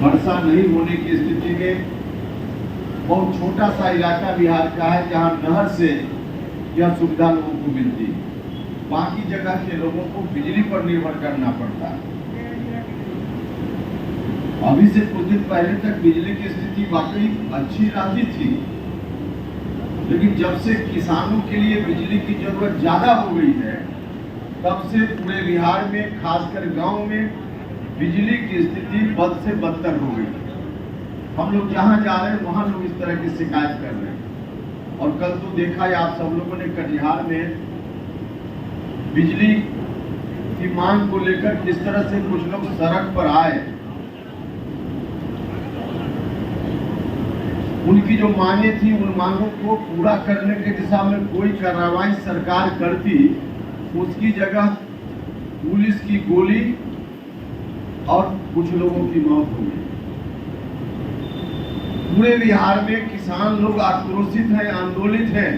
वर्षा नहीं होने की स्थिति में बहुत छोटा सा इलाका बिहार का है जहां नहर से यह सुविधा लोगों को मिलती है, बाकी जगह के लोगों को बिजली पर निर्भर करना पड़ता है। अभी से कुछ दिन पहले तक बिजली की स्थिति वाकई अच्छी रहती थी, लेकिन जब से किसानों के लिए बिजली की जरूरत ज्यादा हो गई है, तब से पूरे बिहार में खासकर गांव में बिजली की स्थिति बद से बदतर हो गई। हम लोग जहां जा रहे हैं वहां लोग इस तरह की शिकायत कर रहे हैं। और कल तो देखा है आप सब लोगों ने कटिहार में बिजली की मांग को लेकर किस तरह से कुछ लोग सड़क पर आए। उनकी जो मांगे थी उन मांगों को पूरा करने के दिशा में कोई कार्रवाई सरकार करती, उसकी जगह पुलिस की गोली और कुछ लोगों की मौत हो गई। पूरे बिहार में किसान लोग आक्रोशित हैं, आंदोलित हैं।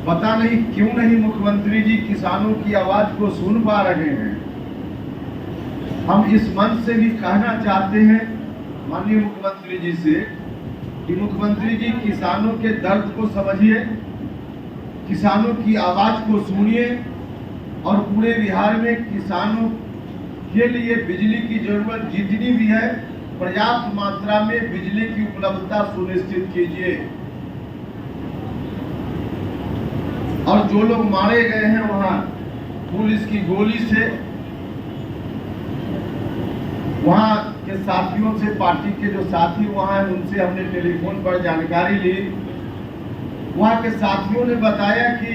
पता नहीं क्यों नहीं मुख्यमंत्री जी किसानों की आवाज को सुन पा रहे हैं। हम इस मंच से भी कहना चाहते हैं माननीय मुख्यमंत्री जी से कि मुख्यमंत्री जी किसानों के दर्द को समझिए, किसानों की आवाज को सुनिए और पूरे बिहार में किसानों के लिए बिजली की जरूरत जितनी भी है पर्याप्त मात्रा में बिजली की उपलब्धता सुनिश्चित कीजिए। और जो लोग मारे गए हैं वहां पुलिस की गोली से, वहां के साथियों से, पार्टी के जो साथी वहां हैं उनसे हमने टेलीफोन पर जानकारी ली। वहां के साथियों ने बताया कि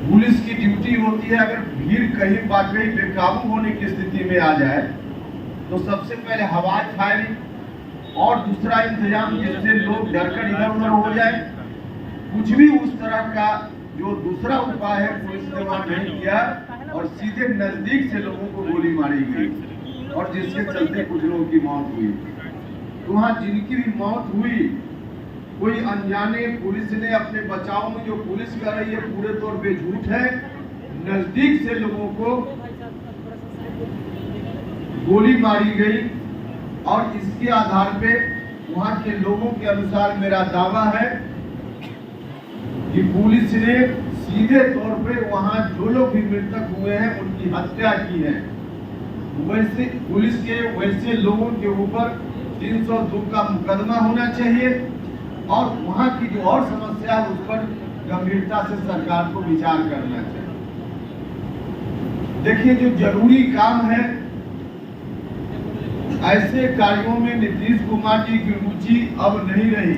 पुलिस की ड्यूटी होती है, अगर भीड़ कहीं वाकई बेकाबू होने की स्थिति में आ जाए तो सबसे पहले हवाई फायरिंग और दूसरा इंतजाम जिससे लोग डरकर इधर उधर हो जाए। कुछ भी उस तरह का जो दूसरा उपाय है पुलिस ने वहां नहीं किया और सीधे नजदीक से लोगों को गोली मारी गई और जिसके चलते कुछ लोगों की मौत हुई। तो वहां जिनकी भी मौत हुई, कोई अनजाने पुलिस ने अपने बचाव में जो पुलिस कर रही है पूरे तौर पे झूठ है। नजदीक से लोगों को गोली मारी गई और इसके आधार पे वहां के लोगों के अनुसार मेरा दावा है कि पुलिस ने सीधे तौर पे वहां जो लोग भी मृतक हुए हैं उनकी हत्या की है। वैसे पुलिस के वैसे लोगों के ऊपर 302 का मुकदमा होना चाहिए और वहां की जो और समस्या है उस पर गंभीरता से सरकार को विचार करना चाहिए। देखिए, जो जरूरी काम है ऐसे कार्यों में नीतीश कुमार जी की रुचि अब नहीं रही।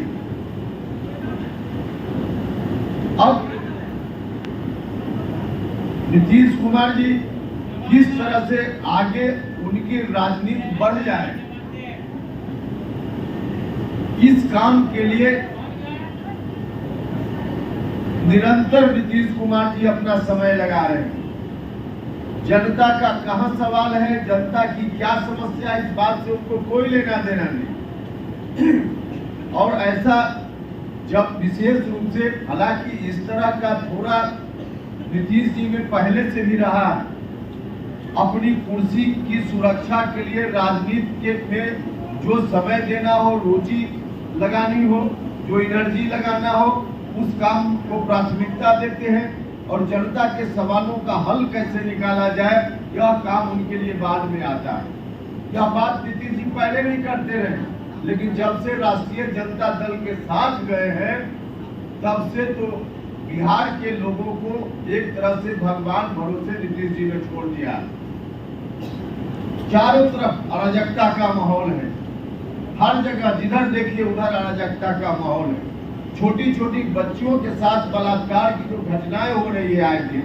अब नीतीश कुमार जी किस तरह से आगे उनकी राजनीति बढ़ जाए, इस काम के लिए निरंतर नीतीश कुमार जी अपना समय लगा रहे हैं। जनता का कहां सवाल है, जनता की क्या समस्या है, इस बात से उनको कोई लेना देना नहीं। और ऐसा जब विशेष रूप से, हालांकि इस तरह का थोड़ा नीतीश जी में पहले से भी रहा, अपनी कुर्सी की सुरक्षा के लिए राजनीति में जो समय देना हो, रुचि लगानी हो, जो एनर्जी लगाना हो, उस काम को प्राथमिकता देते हैं और जनता के सवालों का हल कैसे निकाला जाए यह काम उनके लिए बाद में आता है। यह बात नीतीश जी पहले नहीं करते रहे, लेकिन जब से राष्ट्रीय जनता दल के साथ गए हैं तब से तो बिहार के लोगों को एक तरह से भगवान भरोसे नीतीश जी ने छोड़ दिया। चारों तरफ अराजकता का माहौल है, हर जगह जिधर देखिए उधर अराजकता का माहौल है। छोटी छोटी बच्चियों के साथ बलात्कार की जो घटनाएं हो रही है आए दिन,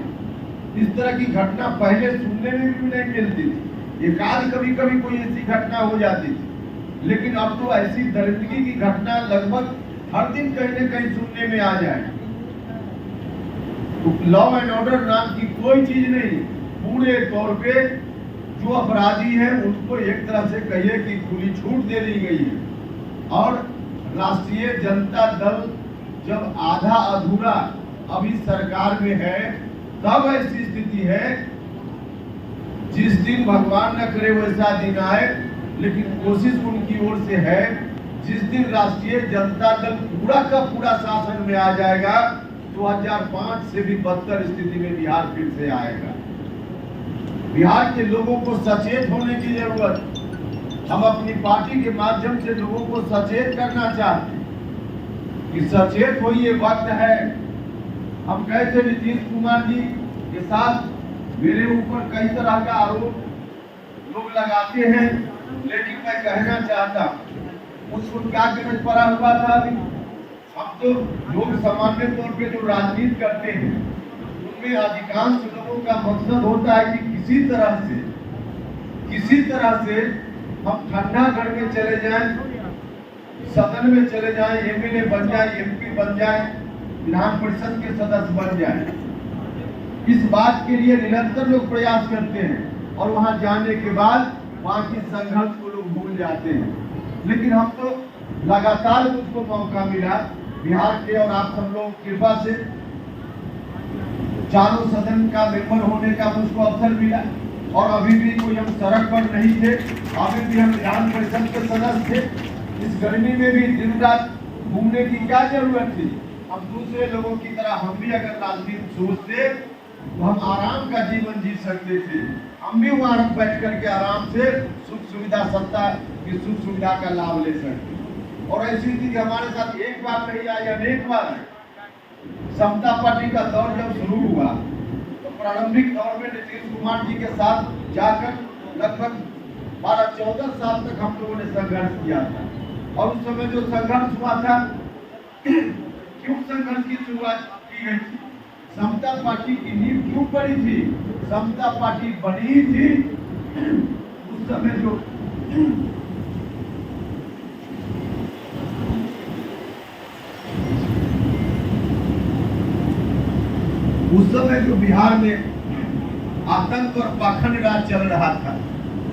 इस तरह की घटना पहले सुनने में भी नहीं मिलती थी। एकाध कभी कभी कोई ऐसी घटना हो जाती थी, लेकिन अब तो ऐसी दरिद्री की घटना लगभग हर दिन कहीं न कहीं सुनने में आ जाए। तो लॉ एंड ऑर्डर नाम की कोई चीज नहीं। पूरे तौर पे जो अपराधी है उनको एक तरह से कहिए कि खुली छूट दे दी गई है। और राष्ट्रीय जनता दल जब आधा अधूरा अभी सरकार में है, तब ऐसी स्थिति है जिस दिन भगवान न करे वैसा दिन आए लेकिन कोशिश उनकी ओर से है, जिस दिन राष्ट्रीय जनता दल पूरा का पूरा शासन में आ जाएगा 2005 से भी बदतर स्थिति में बिहार फिर से आएगा। बिहार के लोगों को सचेत होने की जरूरत, हम अपनी पार्टी के माध्यम से लोगों को सचेत करना चाहते हैं कि सचेत होइए, वक्त है। हम कहते नीतीश कुमार जी के साथ मेरे ऊपर कई तरह का आरोप लोग लगाते हैं, लेकिन मैं कहना चाहता उसको क्या गरज पड़ा हुआ था। अभी हम तो लोग सामान्य तौर पे जो राजनीति करते हैं उनमें अधिकांश लोगों का मकसद होता है कि किसी तरह से हम ठंडा घर में चले जाएं, सदन में चले जाएं, एमएलए बन जाए, एमपी बन जाए, विधान परिषद के सदस्य बन जाए। इस बात के लिए निरंतर लोग प्रयास करते हैं और वहां जाने के बाद वहां की संघर्ष को लोग भूल जाते हैं। लेकिन हम तो लगातार मुझको मौका मिला बिहार के और आप सब लोगों की कृपा से चारों सदन का मेंबर होने का मुझको अवसर मिला, और अभी भी कोई हम सड़क पर नहीं थे, अभी भी हम विधान परिषद के सदस्य थे। इस गर्मी में भी दिन रात घूमने की क्या जरूरत थी। हम दूसरे लोगों की तरह हम भी अगर राजनीति सोचते तो हम आराम का जीवन जी सकते थे। हम भी वहां बैठ करके आराम से सुख सुविधा सत्ता की सुख सुविधा का लाभ ले सकते। और ऐसी स्थिति हमारे साथ एक बार नहीं आई, अनेक बार है। समता पार्टी का दौर जब शुरू हुआ तो प्रारंभिक दौर में नीतीश कुमार जी के साथ जाकर लगभग 12-14 साल तक हम लोगों ने संघर्ष किया था। और उस समय जो संघर्ष हुआ था, क्यों संघर्ष की शुरुआत की गई थी, समता पार्टी की नींव क्यों पड़ी थी, समता पार्टी बनी थी उस समय जो बिहार में आतंक और पाखंड राज चल रहा था,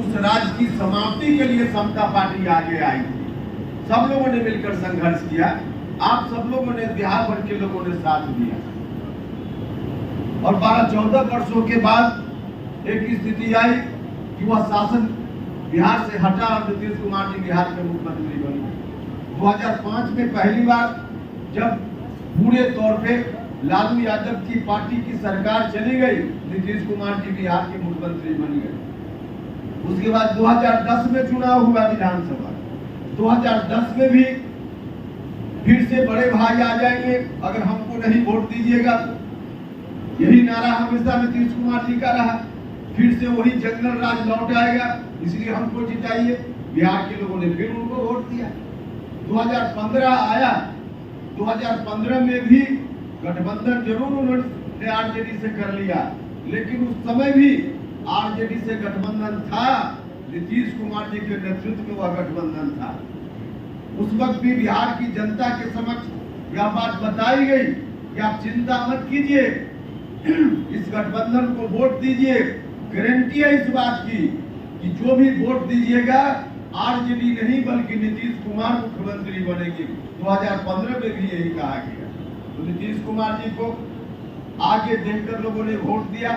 उस राज की समाप्ति के लिए समता पार्टी आगे आई थी। सब लोगों ने मिलकर संघर्ष किया, आप सब लोगों ने, बिहार भर के लोगों ने साथ दिया। और 12-14 वर्षों के बाद एक स्थिति आई कि वह शासन बिहार से हटा और नीतीश कुमार जी बिहार के मुख्यमंत्री बने। 2005 में पहली बार जब पूरे तौर पे लालू यादव की पार्टी की सरकार चली गई, नीतीश कुमार जी बिहार के मुख्यमंत्री बन गए। उसके बाद 2010 में चुनाव हुआ विधानसभा। 2010 में भी फिर से बड़े भाई आ जाएंगे अगर हमको नहीं वोट दीजिएगा। यही नारा हमेशा नीतीश कुमार जी का रहा, फिर से वही जंगल राज लौट आएगा, इसलिए हमको जिताइए। बिहार के लोगों ने फिर उनको वोट दिया। 2015 आया, 2015 में भी गठबंधन जरूर उन्होंने आरजेडी से कर लिया, लेकिन उस समय भी आरजेडी से गठबंधन था, नीतीश कुमार जी के नेतृत्व में वह गठबंधन था। उस वक्त भी बिहार की जनता के समक्ष यह बात बताई गई कि आप चिंता मत कीजिए, इस गठबंधन को वोट दीजिए। गारंटी है इस बात की कि जो भी वोट दीजिएगा आरजेडी नहीं बल्कि नीतीश कुमार मुख्यमंत्री बनेंगे। 2015 में भी यही कहा गया। तो नीतीश कुमार जी को आगे देखकर लोगों ने वोट दिया।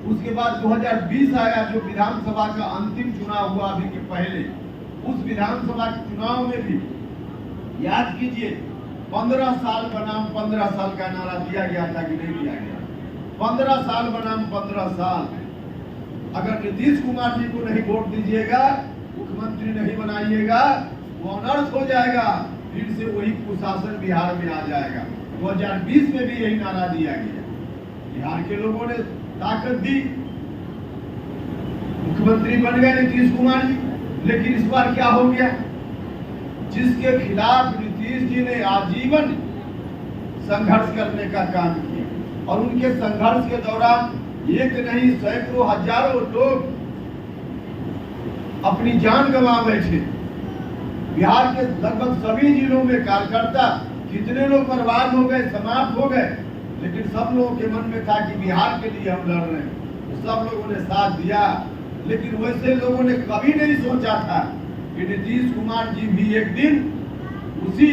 उसके बाद 2020 आया, जो विधानसभा का अंतिम चुनाव हुआ अभी के पहले। उस विधानसभा के चुनाव में भी याद कीजिए 15 साल बनाम 15 साल का नारा दिया गया था कि नहीं दिया गया। 15 साल बनाम 15 साल। अगर नीतीश कुमार जी को नहीं वोट दीजिएगा, मुख्यमंत्री नहीं बनाइएगा, वो अनर्थ हो जाएगा, फिर से वही कुशासन बिहार में आ जाएगा। 2020 में भी यही नारा दिया गया। बिहार के लोगों ने ताकत दी, मुख्यमंत्री बन गए नीतीश कुमार जी। लेकिन इस बार क्या हो गया, जिसके खिलाफ नीतीश जी ने आजीवन संघर्ष करने का काम किया और उनके संघर्ष के दौरान एक नहीं सैकड़ों हजारों लोग अपनी जान गंवा बैठे। बिहार के लगभग सभी जिलों में कार्यकर्ता कितने लोग बर्बाद हो गए, समाप्त हो गए, लेकिन सब लोगों के मन में था कि बिहार के लिए हम लड़ रहे हैं। तो सब लोगों ने साथ दिया। लेकिन वैसे लोगों ने कभी नहीं सोचा था कि नीतीश कुमार जी भी एक दिन उसी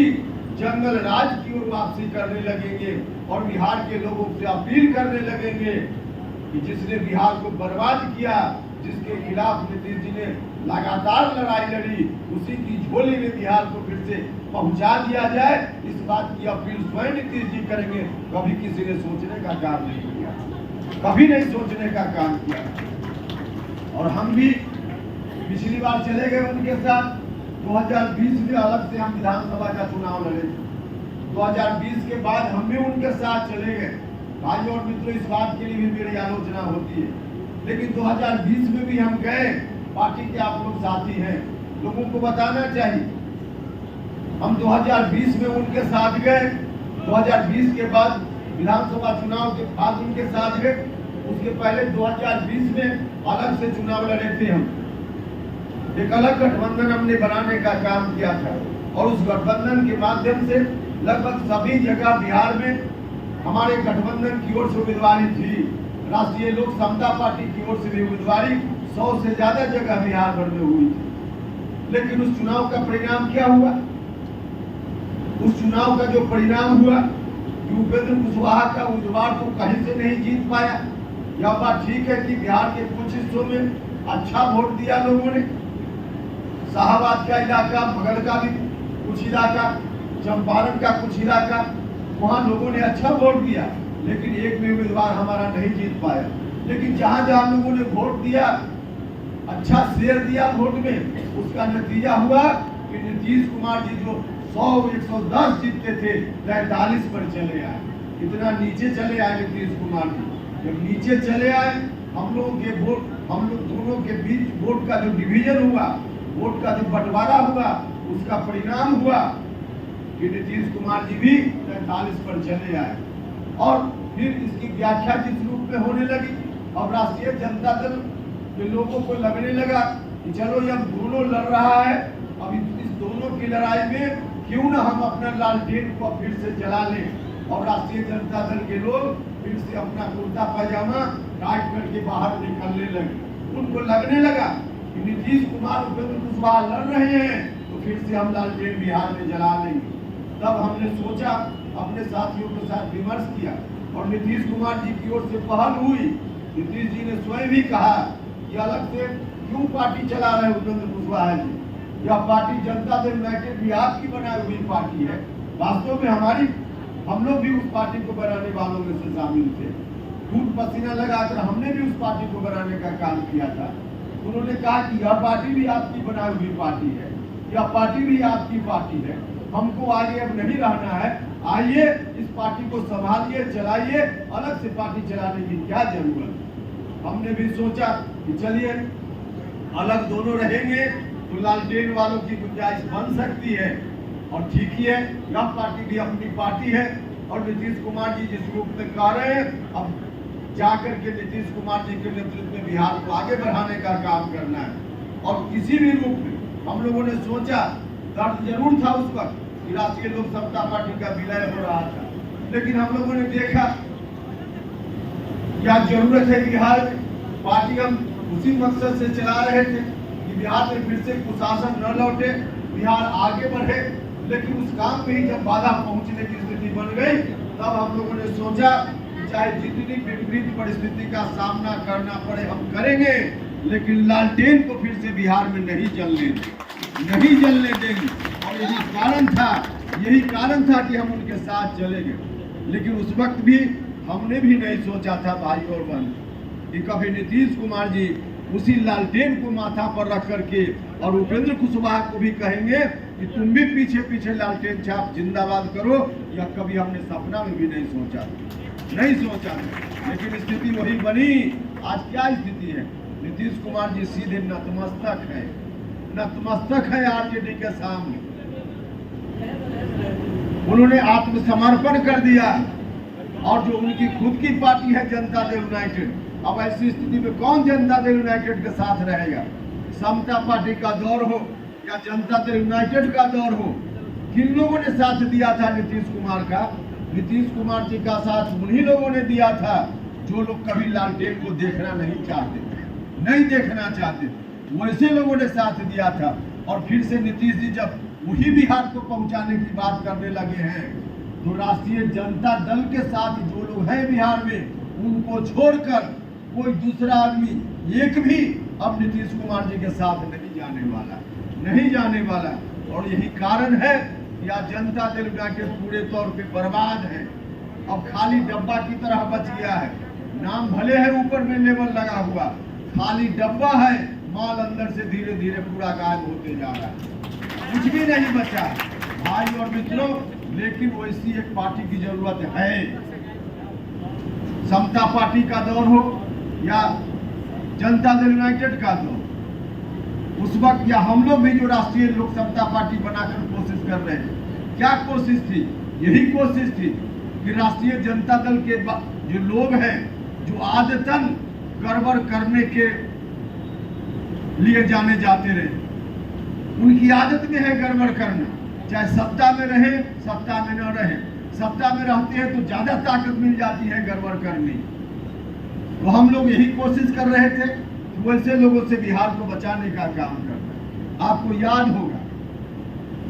जंगल राज की ओर वापसी करने लगेंगे और बिहार के लोगों से अपील करने लगेंगे कि जिसने बिहार को बर्बाद किया, जिसके खिलाफ नीतीश जी ने लगातार लड़ाई लड़ी, उसी की झोली में बिहार को फिर से पहुंचा दिया जाए, इस बात की अपील स्वयं नीतीश जी करेंगे। कभी किसी ने सोचने का काम नहीं किया, कभी नहीं सोचने का काम किया। और हम भी पिछली बार चले गए उनके साथ। 2020 में अलग से हम विधानसभा का चुनाव लड़े। 2020 के बाद हम भी उनके साथ चले गए। भाई और मित्रों, इस बात के लिए भी मेरी आलोचना होती है, लेकिन 2020 में भी हम गए। पार्टी के आप लोग साथी हैं, लोगों को बताना चाहिए। हम 2020 में उनके साथ गए, 2020 के बाद विधानसभा चुनाव के बाद उनके साथ गए। उसके पहले 2020 में अलग से चुनाव लड़े थे। हम एक अलग गठबंधन हमने बनाने का काम किया था, और उस गठबंधन के माध्यम से लगभग सभी जगह बिहार में हमारे गठबंधन की ओर से उम्मीदवारी थी। राष्ट्रीय लोक समता पार्टी की ओर से भी उम्मीदवारी 100 से ज्यादा जगह बिहार भर में हुई थी। लेकिन उस चुनाव का परिणाम क्या हुआ? उस चुनाव का जो परिणाम हुआ कि उपेंद्र कुशवाहा का उम्मीदवार तो कहीं से नहीं जीत पाया। यह बात ठीक है कि बिहार के कुछ हिस्सों में अच्छा वोट दिया लोगों ने, शाहबाद का इलाका, मगध का भी कुछ इलाका, चंपारण का कुछ इलाका, वहाँ लोगों ने अच्छा वोट दिया, लेकिन एक भी उम्मीदवार हमारा नहीं जीत पाया। लेकिन जहाँ जहाँ लोगों ने वोट दिया, अच्छा शेयर दिया वोट में, उसका नतीजा हुआ कि नीतीश कुमार जी जो 100-110 जीतते थे, 43 पर चले आए। इतना नीचे चले आए नीतीश कुमार जी। जब नीचे चले आए, हम लोग दोनों के बीच वोट का जो डिवीजन हुआ, वोट का जो बंटवारा हुआ, उसका परिणाम हुआ कि नीतीश कुमार जी भी 43 पर चले आए। और फिर इसकी व्याख्या जिस रूप में होने लगी, अब राष्ट्रीय जनता दल के लोगों को लगने लगा कि चलो ये दोनों लड़ रहा है, अब इस दोनों की लड़ाई में क्यों ना हम अपना लालटेन को फिर से जला लें। और राष्ट्रीय जनता दल के लोग फिर से अपना कुर्ता पैजामा काट करके बाहर निकलने लगे। उनको लगने लगा कि नीतीश कुमार उपेंद्र कुशवाहा लड़ रहे हैं, तो फिर से हम लालटेन बिहार में जला लेंगे। तब हमने सोचा, अपने साथियों के साथ विमर्श किया, और नीतीश कुमार जी की ओर से पहल हुई। नीतीश जी ने स्वयं भी कहा कि अलग से क्यों पार्टी चला रहे उपेंद्र कुशवाहा जी, यह पार्टी जनता दल यूनाइटेड बिहार की बनाई हुई पार्टी है। वास्तव में हम लोग भी उस पार्टी को बनाने वालों में से शामिल थे। खून पसीना लगाकर हमने भी उस पार्टी को बनाने का काम किया था। उन्होंने कहा कि यह पार्टी भी आपकी बनाई हुई पार्टी है, यह पार्टी भी आपकी पार्टी है, हमको आगे अब नहीं रहना है, आइए इस पार्टी को संभालिए, चलाइए, अलग से पार्टी चलाने की क्या जरूरत। हमने भी सोचा कि चलिए अलग दोनों रहेंगे तो लालटेन वालों की गुंजाइश बन सकती है, और ठीक ही है, यह पार्टी भी अपनी पार्टी है। और नीतीश कुमार जी जिस रूप में कह रहे हैं, अब जाकर के नीतीश कुमार जी के नेतृत्व में बिहार को आगे बढ़ाने का काम करना है। और किसी भी रूप में हम लोगों ने सोचा, दर्द जरूर था उस वक्त कि राष्ट्रीय लोक समता पार्टी का विलय हो रहा था, लेकिन हम लोगों ने देखा क्या जरूरत है बिहार में। पार्टी हम उसी मकसद से चला रहे थे कि बिहार में फिर से कुशासन न लौटे, बिहार आगे बढ़े। लेकिन उस काम में ही जब बाधा पहुंचने की स्थिति बन गई, तब हम लोगों ने सोचा कि चाहे जितनी विपरीत परिस्थिति का सामना करना पड़े हम करेंगे, लेकिन लालटेन को फिर से बिहार में नहीं जलने देंगे। और यही कारण था कि हम उनके साथ चले गए। लेकिन उस वक्त भी हमने भी नहीं सोचा था भाई और बहन कि कभी नीतीश कुमार जी उसी लालटेन को माथा पर रख करके और उपेंद्र कुशवाहा को भी कहेंगे कि तुम भी पीछे पीछे लालटेन छाप जिंदाबाद करो। यह कभी हमने सपना में भी नहीं सोचा। लेकिन स्थिति वही बनी। आज क्या स्थिति है? नीतीश कुमार जी सीधे नतमस्तक है आरजेडी के सामने। उन्होंने आत्मसमर्पण कर दिया, और जो उनकी खुद की पार्टी है जनता दल यूनाइटेड, अब ऐसी स्थिति में कौन जनता दल यूनाइटेड के साथ रहेगा? समता पार्टी का दौर हो या जनता दल यूनाइटेड का दौर हो, किन लोगों ने साथ दिया था नीतीश कुमार का? नीतीश कुमार जी का साथ उन्हीं लोगों ने दिया था जो लोग कभी लालटेन को देखना नहीं चाहते, वैसे लोगों ने साथ दिया था। और फिर से नीतीश जी जब वही बिहार को पहुंचाने की बात करने लगे हैं, तो राष्ट्रीय जनता दल के साथ जो लोग हैं बिहार में, उनको छोड़कर कोई दूसरा आदमी एक भी अब नीतीश कुमार जी के साथ नहीं जाने वाला, नहीं जाने वाला। और यही कारण है कि आज जनता दल यूनाइटेड पूरे तौर पे बर्बाद है। अब खाली डब्बा की तरह बच गया है। नाम भले है ऊपर में लेबल लगा हुआ, खाली डब्बा है, माल अंदर से धीरे धीरे पूरा गायब होते जा रहा है, कुछ भी नहीं बचा भाई और मित्रों। लेकिन वैसी एक पार्टी की जरूरत है, समता पार्टी का दौर हो या जनता दल यूनाइटेड का दौर, उस वक्त या हम लोग भी जो राष्ट्रीय लोक समता पार्टी बनाकर कोशिश कर रहे हैं, क्या कोशिश थी? यही कोशिश थी कि राष्ट्रीय जनता दल के जो लोग हैं, जो आदतन गड़बड़ करने के लिए जाने जाते रहे, उनकी आदत में है गड़बड़ करना, चाहे सत्ता में रहे सत्ता में न रहे। सत्ता में रहते हैं तो ज्यादा ताकत मिल जाती है गड़बड़ करने। तो हम लोग यही कोशिश कर रहे थे कि वैसे लोगों से बिहार को बचाने का काम करना। आपको याद होगा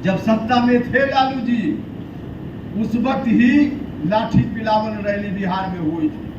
जब सत्ता में थे लालू जी, उस वक्त ही लाठी पिलावन रैली बिहार में हुई थी।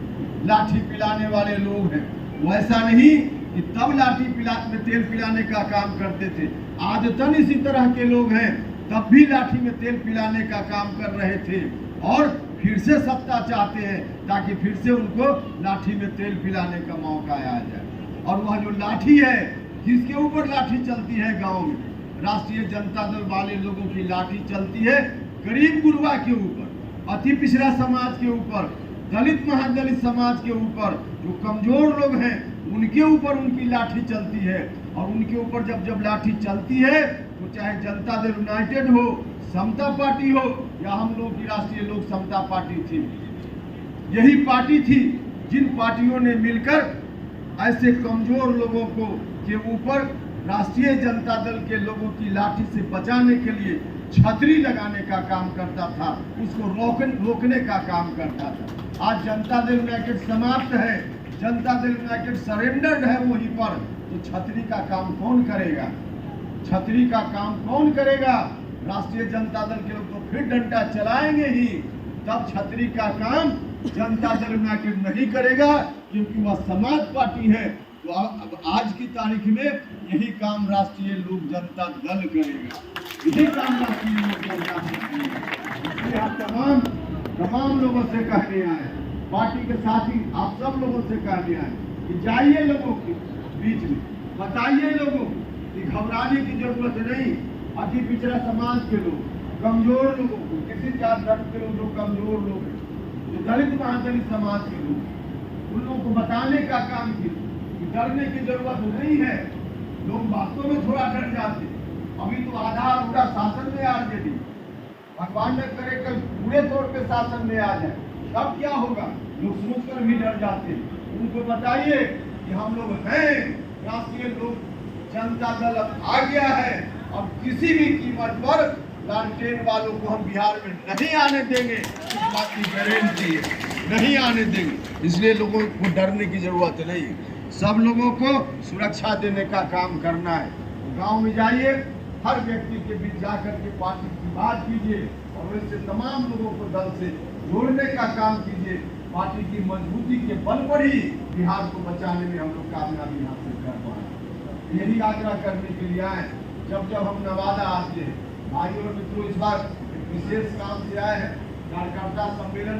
लाठी पिलाने वाले लोग हैं, वैसा नहीं कि तब लाठी में तेल पिलाने का काम करते थे, आदतन इसी तरह के लोग हैं, तब भी लाठी में तेल पिलाने का काम कर रहे थे और फिर से सत्ता चाहते हैं ताकि फिर से उनको लाठी में तेल पिलाने का मौका आ जाए। और वह जो लाठी है, किसके ऊपर लाठी चलती है गांव में? राष्ट्रीय जनता दल वाले लोगों की लाठी चलती है गरीब गुरबा के ऊपर, अति पिछड़ा समाज के ऊपर, दलित महादलित समाज के ऊपर, जो कमजोर लोग हैं उनके ऊपर उनकी लाठी चलती है। और उनके ऊपर जब लाठी चलती है तो चाहे जनता दल यूनाइटेड हो, समता पार्टी हो या हम लोग की राष्ट्रीय लोक समता पार्टी थी, यही पार्टी थी जिन पार्टियों ने मिलकर ऐसे कमजोर लोगों को के ऊपर राष्ट्रीय जनता दल के लोगों की लाठी से बचाने के लिए छतरी लगाने का काम करता था, उसको रोकने का काम करता था। आज जनता दल यूनाइटेड समाप्त है, जनता दल यूनाइटेड सरेंडर्ड है वहीं पर, तो छतरी का काम कौन करेगा? छतरी का काम कौन करेगा? राष्ट्रीय जनता दल के लोग तो फिर डंडा चलाएंगे ही, तब छतरी का काम जनता दल यूनाइटेड नहीं करेगा, क्योंकि वह समाज पार्टी है। तो अब आज की तारीख में यही काम राष्ट्रीय लोक जनता दल करेगा, यही काम राष्ट्रीय लोक जनता दल करेगा। तमाम लोगों से कहने आए, पार्टी के साथी आप सब लोगों से कहने आए कि जाइए लोगों के बीच में, बताइए लोगों कि घबराने की जरूरत नहीं। अति पिछड़ा समाज के लोग, कमजोर लोगों को, किसी जात धर्म के लोग जो कमजोर लोग हैं, जो दलित महादलित समाज के लोग, उन लोगों को बताने का काम किया कि डरने की जरूरत नहीं है। लोग वास्तव में थोड़ा डर जाते, अभी तो आधा शासन में आरजेडी, भगवान न करे कल पूरे तौर पे शासन में आ जाए, तब क्या होगा? लोग सोचकर भी डर जाते हैं। उनको बताइए कि हम लोग हैं, राष्ट्रीय लोक जनता दल अब आ गया है, अब किसी भी कीमत पर लालटेन वालों को हम बिहार में नहीं आने देंगे, इस बात की गारंटी है, नहीं आने देंगे। इसलिए लोगों को डरने की जरूरत नहीं है, सब लोगों को सुरक्षा देने का काम करना है। गांव में जाइए, हर व्यक्ति के बीच जाकर के पार्टी की बात कीजिए और वैसे तमाम लोगों को दल से जोड़ने का काम कीजिए। पार्टी की मजबूती के बल पर ही बिहार को बचाने में हम लोग कामयाबी हासिल कर पाए। यही आग्रह करने के लिए आए। जब हम नवादा आते हैं, भाइयों और मित्रों, इस बार विशेष काम से आए हैं, कार्यकर्ता सम्मेलन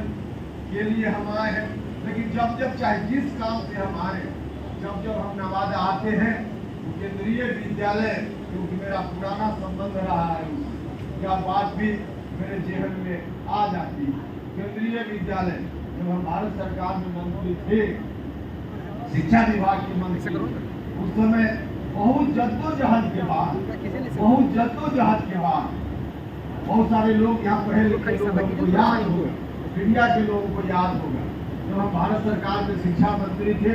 के लिए हम आए हैं। लेकिन जब चाहे जिस काम से हम आए, जब हम नवादा आते हैं, केंद्रीय विद्यालय, क्योंकि मेरा पुराना संबंध रहा है, क्या बात भी मेरे जेहन में आ जाती है। केंद्रीय विद्यालय, जब हम भारत सरकार में मंत्री थे, शिक्षा विभाग के मंत्री, उस समय बहुत जद्दोजहद के बाद बहुत सारे लोग यहाँ पढ़े लिखे लोगों को याद होगा, मीडिया के लोगों को याद होगा, जब हम भारत सरकार में शिक्षा मंत्री थे,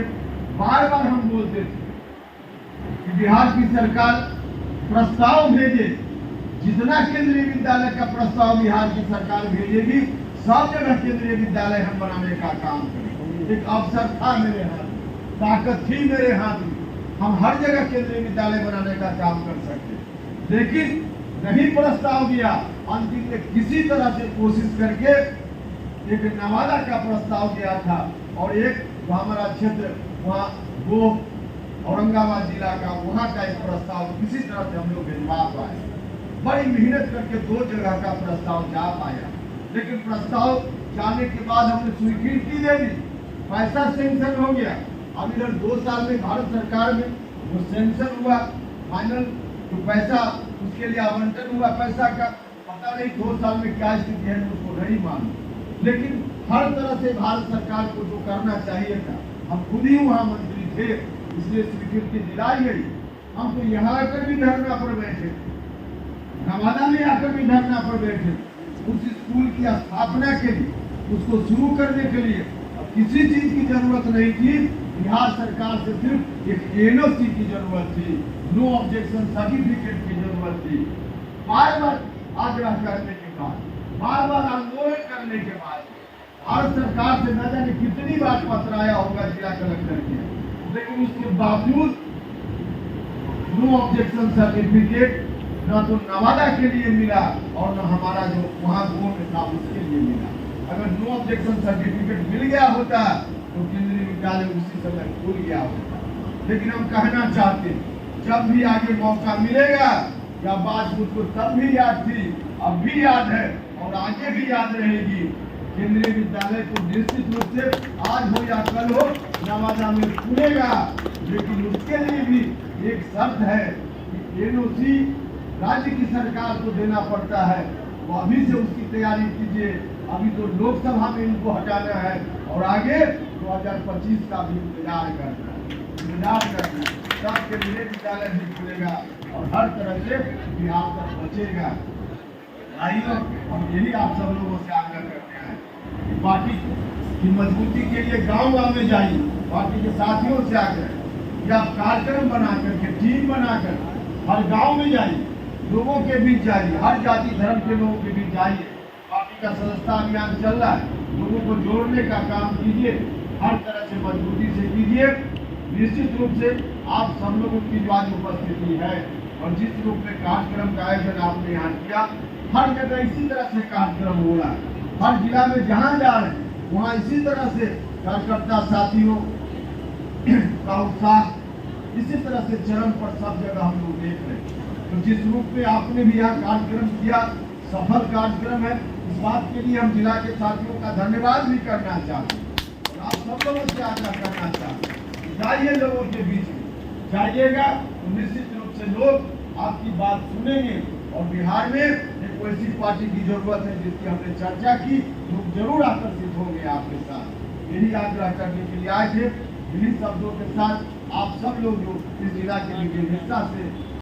बार बार हम बोलते थे कि बिहार की सरकार प्रस्ताव भेजे, जितना केंद्रीय विद्यालय का प्रस्ताव बिहार की सरकार भेजेगी, सब जगह केंद्रीय विद्यालय हम बनाने का काम करें। एक अवसर था मेरे हाथ, ताकत थी मेरे हाथ में, हम हर जगह केंद्रीय विद्यालय बनाने का काम कर सकते, लेकिन नहीं प्रस्ताव दिया। अंतिम में किसी तरह से कोशिश करके एक नवादा का प्रस्ताव दिया था और एक हमारा क्षेत्र वहाँ गोह औरंगाबाद जिला का, वहाँ का एक प्रस्ताव किसी तरह से हम लोग भिजवा पाए। बड़ी मेहनत करके 2 जगह का प्रस्ताव जा पाया, लेकिन प्रस्ताव जाने के बाद हमने स्वीकृति दे दी, पैसा सेंक्शन हो गया। अब इधर 2 साल में भारत सरकार में जो सेंक्शन हुआ, फाइनल जो पैसा उसके लिए आवंटन हुआ पैसा का, पता नहीं 2 साल में क्या स्थिति है उसको नहीं मालूम। लेकिन हर तरह से भारत सरकार को जो करना चाहिए था, हम खुद ही वहाँ मंत्री थे, इसलिए स्वीकृति दिलाई गई। हम तो यहाँ आकर भी धरना पर बैठे, नवादा में आकर भी धरना पर बैठे, उस स्कूल की स्थापना के लिए, उसको शुरू करने के लिए किसी चीज की जरूरत नहीं थी। बिहार सरकार से सिर्फ एक एनओसी की जरूरत थी, नो ऑब्जेक्शन सर्टिफिकेट की जरूरत थी। बार बार आग्रह करने के बाद, बार बार आंदोलन करने के बाद भारत सरकार से न जाने कितनी बार पत्र आया होगा जिला कलेक्टर के, लेकिन उसके बावजूद नो ऑब्जेक्शन सर्टिफिकेट न तो नवादा के लिए मिला और न हमारा जो वहाँ गोंड था उसके लिए मिला। अगर नो ऑब्जेक्शन सर्टिफिकेट मिल गया होता तो केंद्रीय विद्यालय उसी समय खुल गया होता। लेकिन हम कहना चाहते, जब भी आगे मौका मिलेगा, या बात मुझको तब भी याद थी, अब भी याद है और आगे भी याद रहेगी, केंद्रीय विद्यालय को निश्चित रूप से आज हो या कल हो नवादा में खुलेगा। लेकिन उसके लिए भी एक शर्त है कि एनओसी राज्य की सरकार को देना पड़ता है, वो अभी से उसकी तैयारी कीजिए। अभी तो लोकसभा में इनको हटाना है और आगे 2025 का भी इंतजार करना है, तब केंद्रीय विद्यालय भी खुलेगा और हर तरह से बिहार तक बचेगा। भाइयों, हम यही आप सब लोगों से आग्रह करते हैं कि पार्टी की मजबूती के लिए गांव-गांव में जाइए, पार्टी के साथियों से आग्रह या कार्यक्रम बना करके, टीम बनाकर हर गांव में जाइए, लोगों के बीच जाइए, हर जाति धर्म के लोगों के बीच जाइए। पार्टी का सदस्यता अभियान चल रहा है, लोगों को जोड़ने का काम कीजिए, हर तरह से मजबूती से कीजिए। निश्चित रूप से आप सब लोगों की जो आज उपस्थिति है और जिस रूप में कार्यक्रम का आयोजन आपने यहाँ किया, हर जगह इसी तरह से कार्यक्रम हो रहा है। हर जिला में जहाँ जा रहे हैं वहाँ इसी तरह से कार्यकर्ता साथियों का उत्साह इसी तरह से चरम पर सब जगह हम लोग देख रहे हैं। तो जिस रूप में आपने भी यहाँ कार्यक्रम किया, सफल कार्यक्रम है, इस बात के लिए हम जिला के साथियों का धन्यवाद भी करना चाहते हैं और आप सब लोगों से आग्रह करना चाहते हैं, जाइए लोगों के बीच में, जाइएगा तो निश्चित रूप से लोग आपकी बात सुनेंगे और बिहार में एक वैसी पार्टी की जरूरत है जिसकी हमने चर्चा की, लोग जरूर आकर्षित होंगे आपके साथ। यही आग्रह करने के लिए आए थे। इन्हीं शब्दों के साथ आप सब लोग जो इस जिला के विभिन्न हिस्सा से